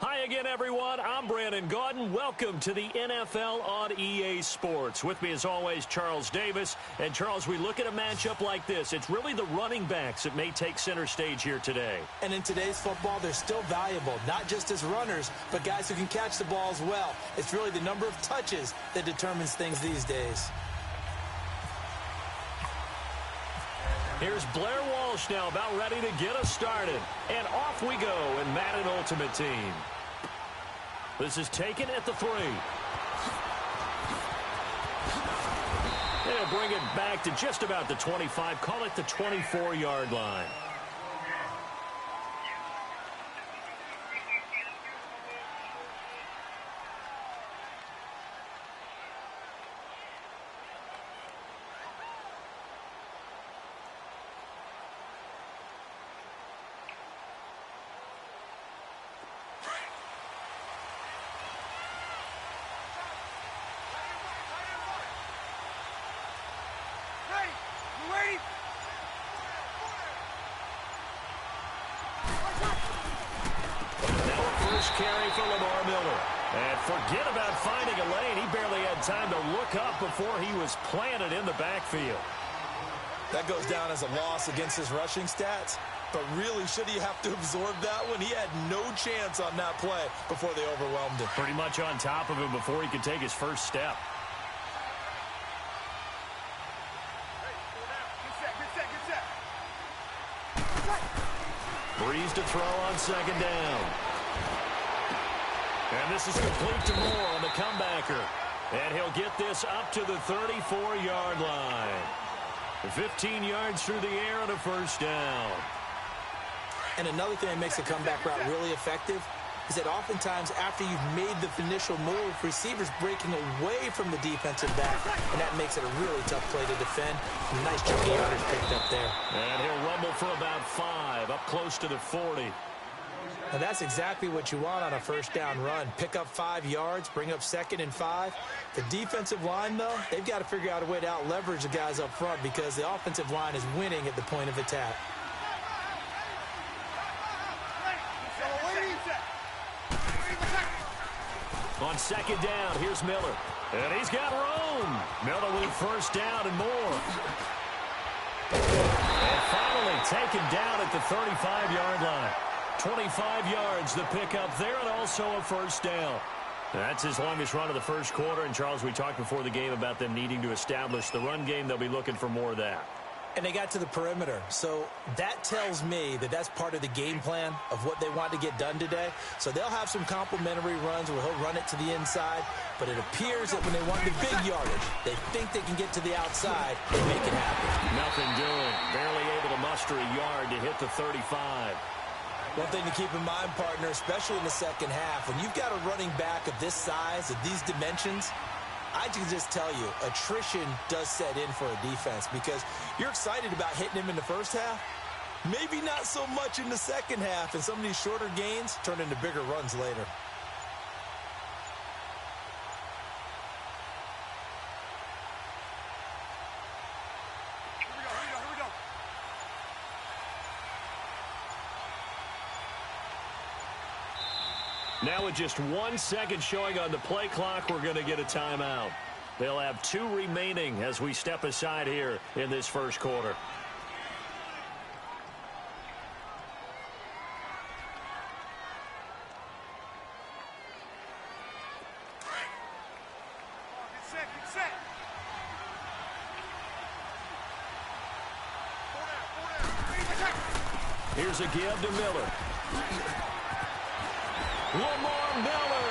Hi again, everyone. I'm Brandon Gaudin. Welcome to the NFL on EA Sports. With me, as always, Charles Davis. And, Charles, we look at a matchup like this. It's really the running backs that may take center stage here today. And in today's football, they're still valuable, not just as runners, but guys who can catch the ball as well. It's really the number of touches that determines things these days. Here's Blair Walsh now about ready to get us started. And off we go in Madden Ultimate Team. This is taken at the 3. They'll bring it back to just about the 25. Call it the 24-yard line. Carry for Lamar Miller. And forget about finding a lane. He barely had time to look up before he was planted in the backfield. That goes down as a loss against his rushing stats. But really, should he have to absorb that one? He had no chance on that play before they overwhelmed him. Pretty much on top of him before he could take his first step. Breeze to throw on second down. And this is complete to Moore on the comebacker. And he'll get this up to the 34-yard line. 15 yards through the air and a first down. And another thing that makes a comeback route really effective is that oftentimes after you've made the initial move, receivers breaking away from the defensive back, and that makes it a really tough play to defend. Nice chunky yardage picked up there. And he'll rumble for about 5, up close to the 40. Now that's exactly what you want on a first down run. Pick up 5 yards, bring up 2nd and 5. The defensive line, though, they've got to figure out a way to out-leverage the guys up front because the offensive line is winning at the point of attack. On second down, here's Miller. And he's got room. Miller with first down and more. And finally taken down at the 35-yard line. 25 yards the pickup there, and also a first down. That's his longest run of the first quarter. And, Charles, we talked before the game about them needing to establish the run game. They'll be looking for more of that. And they got to the perimeter. So that tells me that that's part of the game plan of what they want to get done today. So they'll have some complementary runs where he'll run it to the inside. But it appears that when they want the big yardage, they think they can get to the outside and make it happen. Nothing doing. Barely able to muster a yard to hit the 35. One thing to keep in mind, partner, especially in the second half, when you've got a running back of this size, of these dimensions, I can just tell you, attrition does set in for a defense because you're excited about hitting him in the first half. Maybe not so much in the second half, and some of these shorter gains turn into bigger runs later. Now with just 1 second showing on the play clock, we're going to get a timeout. They'll have 2 remaining as we step aside here in this first quarter. Here's a give to Miller. Lamar Miller.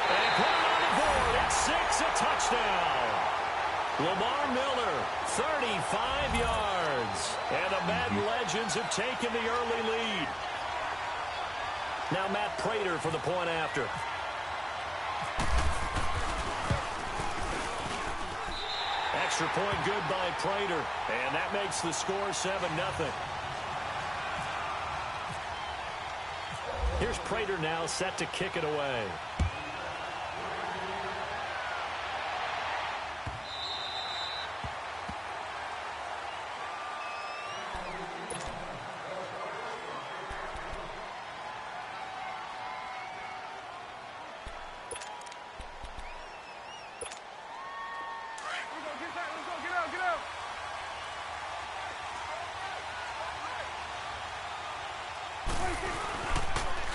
And put it on the board at 6, a touchdown. Lamar Miller, 35 yards. And the Madden Legends have taken the early lead. Now Matt Prater for the point after. Extra point good by Prater. And that makes the score 7-0. Here's Prater now set to kick it away.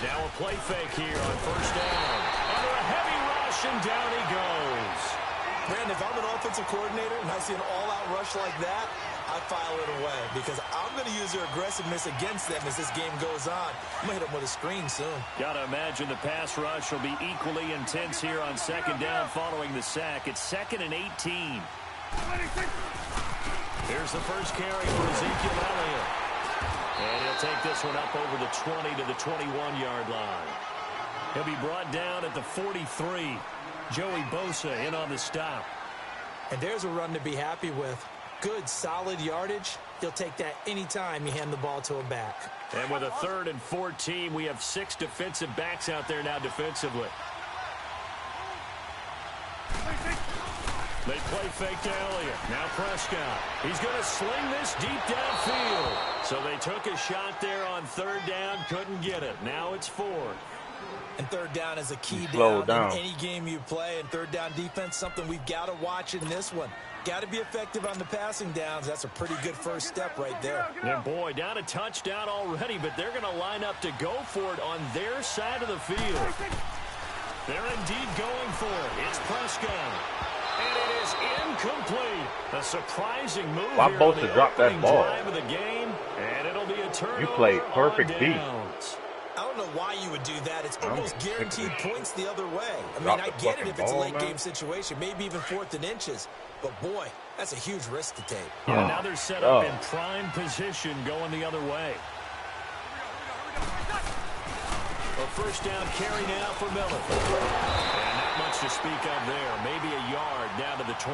Now a play fake here on first down. Under a heavy rush, and down he goes. Brandon, if I'm an offensive coordinator and I see an all-out rush like that, I file it away because I'm going to use their aggressiveness against them as this game goes on. I'm going to hit them with a screen soon. Got to imagine the pass rush will be equally intense here on second down following the sack. It's 2nd and 18. Here's the first carry for Ezekiel Elliott. And he'll take this one up over the 20 to the 21-yard line. He'll be brought down at the 43. Joey Bosa in on the stop. And there's a run to be happy with. Good, solid yardage. He'll take that anytime you hand the ball to him back. And with a 3rd and 14, we have 6 defensive backs out there now defensively. They play fake to Elliott. Now Prescott. He's going to sling this deep downfield. So they took a shot there on 3rd down. Couldn't get it. Now it's 4th. And 3rd down is a key down in any game you play. And 3rd down defense, something we've got to watch in this one. Got to be effective on the passing downs. That's a pretty good first step right there. And boy, down a touchdown already, but they're going to line up to go for it on their side of the field. They're indeed going for it. It's Prescott. And it is incomplete. A surprising move Why here both on the to drop that opening ball? drive of the game, and it'll be a turnover. You played perfect on beat. downs. I don't know why you would do that. It's almost guaranteed points the other way. I mean, Drop I the get it if it's a fucking ball, late-game situation, maybe even 4th and inches. But, boy, that's a huge risk to take. Yeah, now they're set up in prime position going the other way. A first down carry now for Miller. And not much to speak of there. Maybe a yard down to the 20.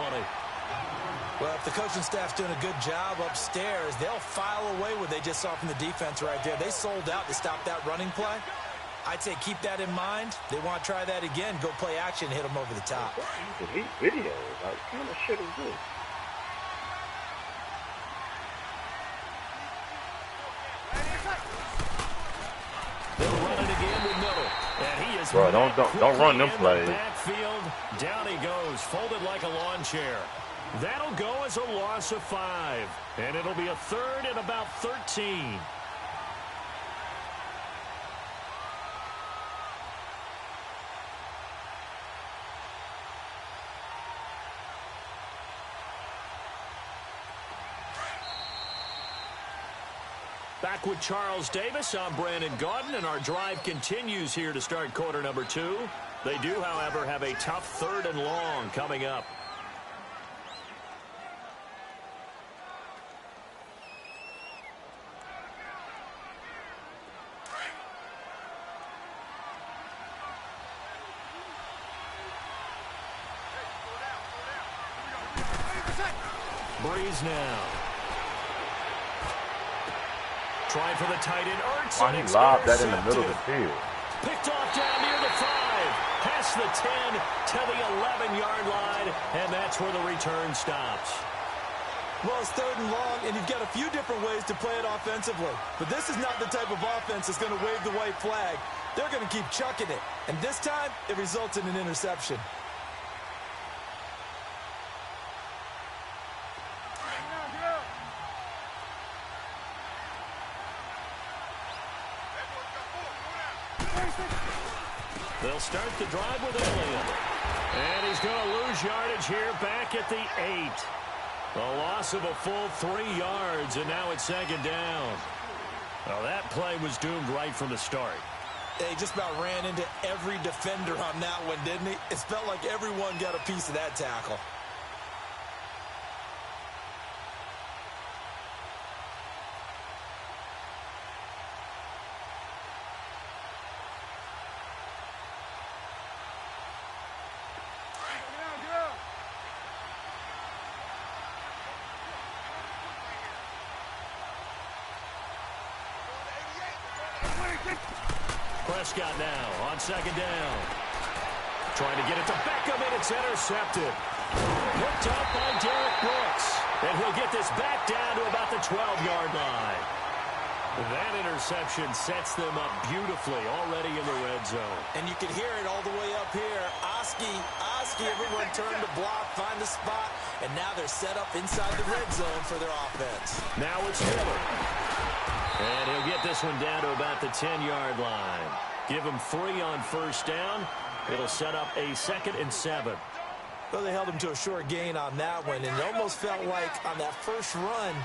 Well, if the coaching staff's doing a good job upstairs, they'll file away what they just saw from the defense right there. They sold out to stop that running play. I'd say keep that in mind. They want to try that again. Go play action, hit them over the top. These videos, like, what kind of shit is this? They'll run it again with Miller. And he is Bro, don't run them plays. Backfield, down he goes, folded like a lawn chair. That'll go as a loss of 5. And it'll be a 3rd and about 13. Back with Charles Davis, I'm Brandon Gaudin, and our drive continues here to start quarter number 2. They do, however, have a tough 3rd and long coming up. Breeze now. Trying for the tight end, Ertz. Why he lobbed that in the middle of the field? Picked off down near the 5. Past the 10 to the 11-yard line, and that's where the return stops. Well, it's 3rd and long, and you've got a few different ways to play it offensively. But this is not the type of offense that's going to wave the white flag. They're going to keep chucking it. And this time, it results in an interception. They'll start the drive with Elliott. And he's going to lose yardage here back at the 8. A loss of a full 3 yards, and now it's 2nd down. Well, that play was doomed right from the start. He just about ran into every defender on that one, didn't he? It felt like everyone got a piece of that tackle. Prescott now on 2nd down. Trying to get it to Beckham, and it's intercepted. Picked up by Derek Brooks. And he'll get this back down to about the 12-yard line. That interception sets them up beautifully already in the red zone. And you can hear it all the way up here. Oski, everyone turned to block, find the spot, and now they're set up inside the red zone for their offense. Now it's Miller. And he'll get this one down to about the 10-yard line. Give him 3 on first down. It'll set up a 2nd and 7. Well, they held him to a short gain on that one, and it almost felt like on that first run,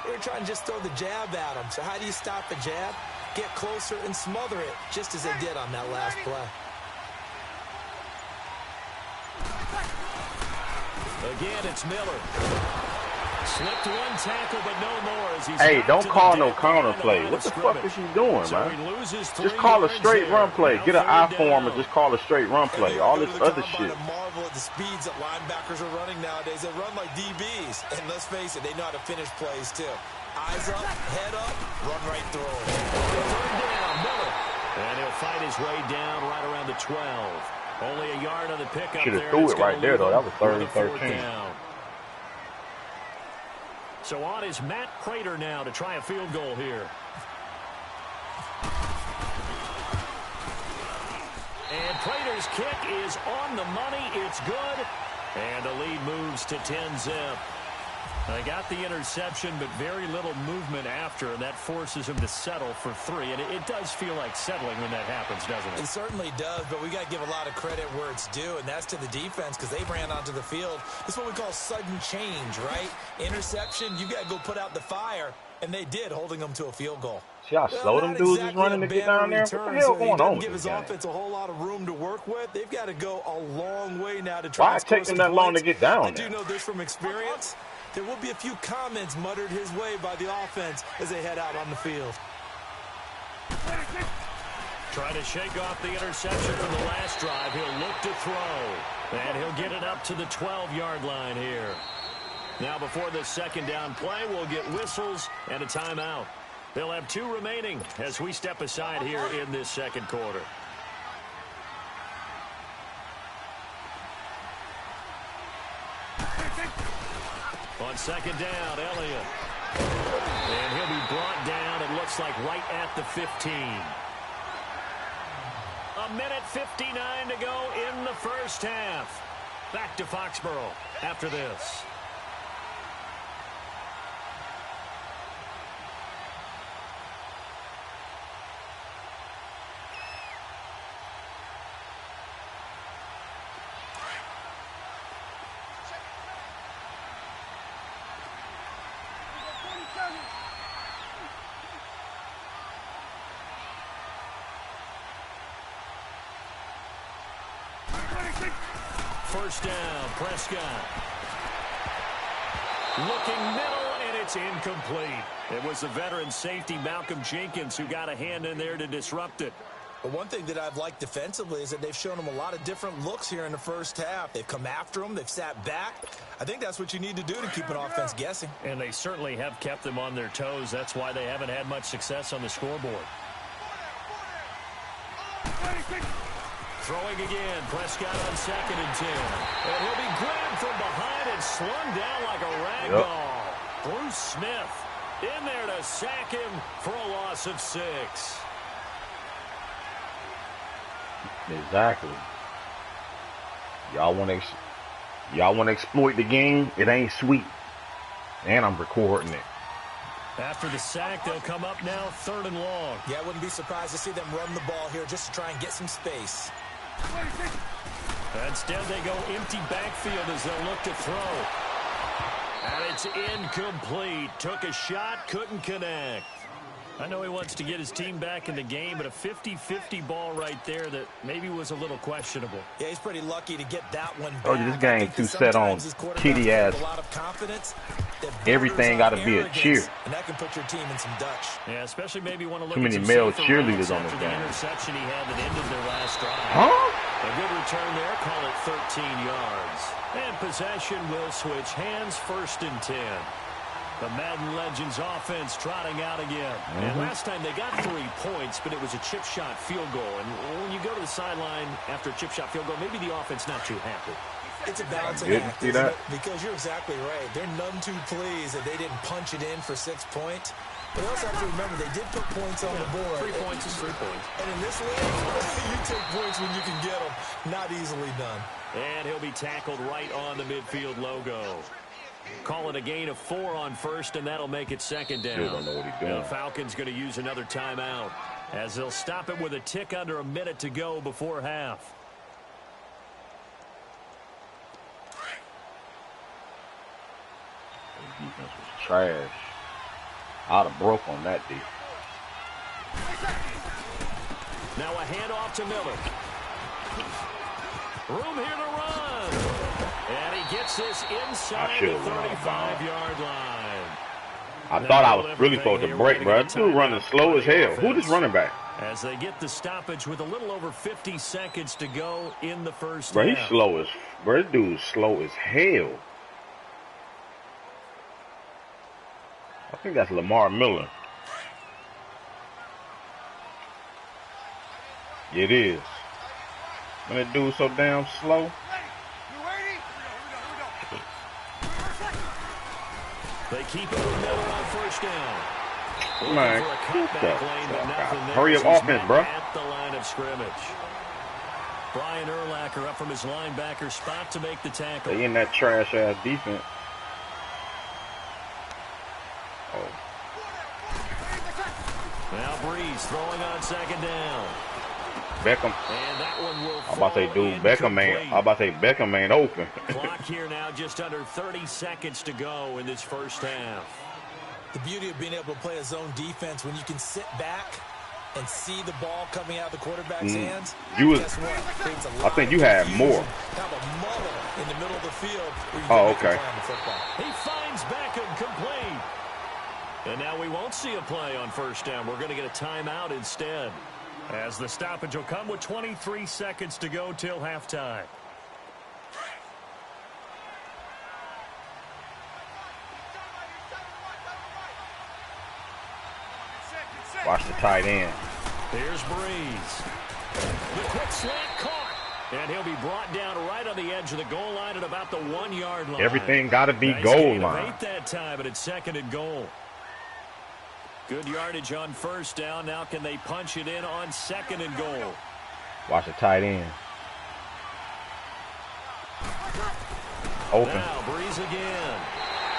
they were trying to just throw the jab at him. So how do you stop a jab? Get closer and smother it, just as they did on that last play. Again, it's Miller. Slipped 1 tackle, but no more. As he's Hey, don't call no counter play. What the fuck is he doing, man? Just call a straight run play. Get an eye form and just call a straight run play. All this other shit. Marvel at the speeds that linebackers are running nowadays. They run like DBs. And let's face it, they know how to finish plays, too. Eyes up, head up, run right through him. Third down, Miller. And he'll fight his way down right around the 12. Only a yard on the pickup. Should have threw it right there, though. That was 3rd and 13. So on is Matt Prater now to try a field goal here. And Prater's kick is on the money. It's good. And the lead moves to 10-zip. They got the interception, but very little movement after, and that forces him to settle for 3. And it does feel like settling when that happens, doesn't it? It certainly does, but we got to give a lot of credit where it's due, and that's to the defense because they ran onto the field. It's what we call sudden change, right? Interception, you got to go put out the fire, and they did, holding them to a field goal. See how slow them dudes is running to get down there? What the hell going on with give this his game? offense a whole lot of room to work with. They've got to go a long way now to try Why to it score take them some that long to points. get down I there? do know this from experience. There will be a few comments muttered his way by the offense as they head out on the field. Trying to shake off the interception from the last drive. He'll look to throw. And he'll get it up to the 12-yard line here. Now before the 2nd down play, we'll get whistles and a timeout. They'll have 2 remaining as we step aside here in this 2nd quarter. On 2nd down, Elliott. And he'll be brought down, it looks like right at the 15. 1:59 to go in the first half. Back to Foxborough after this. First down, Prescott. Looking middle, and it's incomplete. It was the veteran safety, Malcolm Jenkins, who got a hand in there to disrupt it. But one thing that I've liked defensively is that they've shown him a lot of different looks here in the first half. They've come after him. They've sat back. I think that's what you need to do to keep an offense guessing. And they certainly have kept them on their toes. That's why they haven't had much success on the scoreboard. Throwing again, Prescott on 2nd and 10. And he'll be grabbed from behind and slung down like a rag doll. Bruce Smith in there to sack him for a loss of 6. Exactly. Y'all want to exploit the game? It ain't sweet. And I'm recording it. After the sack, they'll come up now 3rd and long. Yeah, I wouldn't be surprised to see them run the ball here just to try and get some space. Instead, they go empty backfield as they'll look to throw. And it's incomplete. Took a shot, couldn't connect. I know he wants to get his team back in the game, but a 50-50 ball right there that maybe was a little questionable. Yeah, he's pretty lucky to get that one back. Oh, this game too set on kitty ass. A lot of confidence. Everything got to be a cheer. And that can put your team in some Dutch. Yeah, especially maybe want to look Too many at male some cheerleaders on this the game. interception he had that ended their last drive. Huh? A good return there, call it 13 yards. And possession will switch hands, 1st and 10. The Madden Legends offense trotting out again. And last time they got 3 points, but it was a chip shot field goal. And when you go to the sideline after a chip shot field goal, maybe the offense not too happy. It's a balancing act, isn't it? Because you're exactly right. They're none too pleased that they didn't punch it in for 6 points. But you also have to remember they did put points on the board. 3 points is 3 points. And in this league, you take points when you can get them. Not easily done. And he'll be tackled right on the midfield logo. Call it a gain of 4 on 1st, and that'll make it 2nd down. Still don't know what he's doing. The Falcons going to use another timeout. as they'll stop it with a tick under a minute to go before half. The defense was trash. I'd have broke on that defense. Now a handoff to Miller. Room here to run. And he gets this inside the 35-yard line. I thought I was really supposed to break, bro. This dude running slow as hell. Who this running back? As they get the stoppage with a little over 50 seconds to go in the first half. He's slow as, bro, this dude's slow as hell. I think that's Lamar Miller. It is. When that dude's so damn slow. They keep it with Miller on first down. Man, hurry up offense, bro. At the line of scrimmage. Brian Urlacher up from his linebacker spot to make the tackle. They in that trash-ass defense. Oh. Now Breeze throwing on second down. Beckham. And that one will I'm about to say, dude, Beckham ain't open. Clock here now, just under 30 seconds to go in this first half. The beauty of being able to play a zone defense when you can sit back and see the ball coming out of the quarterback's hands. Guess what? I think you had more. Have a muddle in the middle of the field. Oh, okay. He finds Beckham complete. And now we won't see a play on first down. We're going to get a timeout instead, as the stoppage will come with 23 seconds to go till halftime. Watch the tight end. Here's Breeze. The quick slant caught. And he'll be brought down right on the edge of the goal line at about the 1-yard line. Everything got to be goal line. That time, but it's second and goal. Good yardage on first down. Now can they punch it in on second and goal? Watch the tight end. Open. Now Breeze again.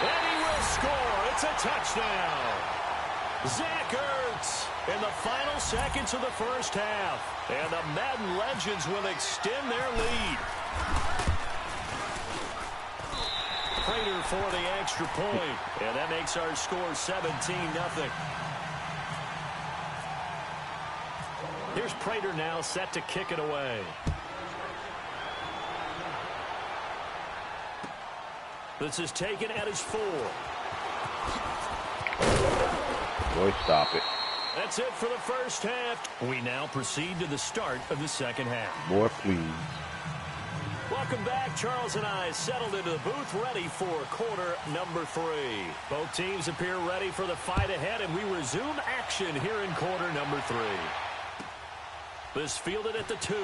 And he will score. It's a touchdown. Zach Ertz in the final seconds of the first half. And the Madden Legends will extend their lead. Prater for the extra point. And that makes our score 17-0. Here's Prater now set to kick it away. This is taken at his 4. Boy, stop it. That's it for the first half. We now proceed to the start of the second half. Boy, please. Welcome back. Charles and I settled into the booth, ready for quarter number 3. Both teams appear ready for the fight ahead, and we resume action here in quarter number 3. This fielded at the 2.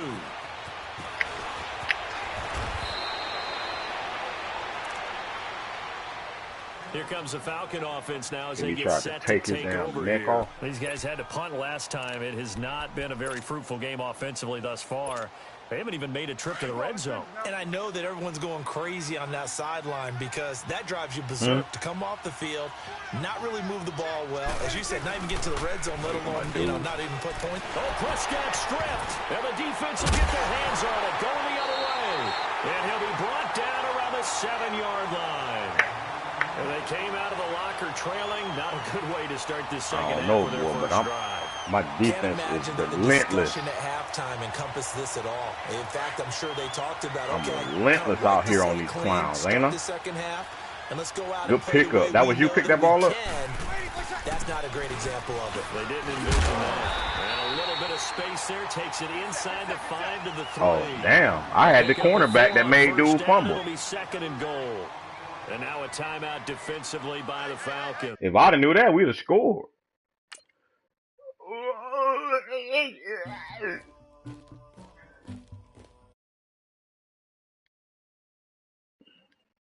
Here comes the Falcon offense now as they get set to take over here. These guys had to punt last time. It has not been a very fruitful game offensively thus far. They haven't even made a trip to the red zone. And I know that everyone's going crazy on that sideline because that drives you berserk to come off the field, not really move the ball well. As you said, not even get to the red zone, let alone, not even put points. Oh, Prescott stripped. And the defense will get their hands on it, going the other way. And he'll be brought down around the 7-yard line. And they came out of the locker trailing. Not a good way to start this second half with their first drive. My defense is relentless. Can't imagine that the discussion at halftime encompassed this at all. In fact, I'm sure they talked about, I'm relentless out here on these clowns, ain't I? The second half, and let's go out good pickup. That was you picked that ball up? That's not a great example of it. They didn't envision that. And a little bit of space there takes it inside the 5 to the 3. Oh, damn. I had the cornerback that made dude fumble. It'll be second and goal. And now a timeout defensively by the Falcons. If I'd have knew that, we'd have scored.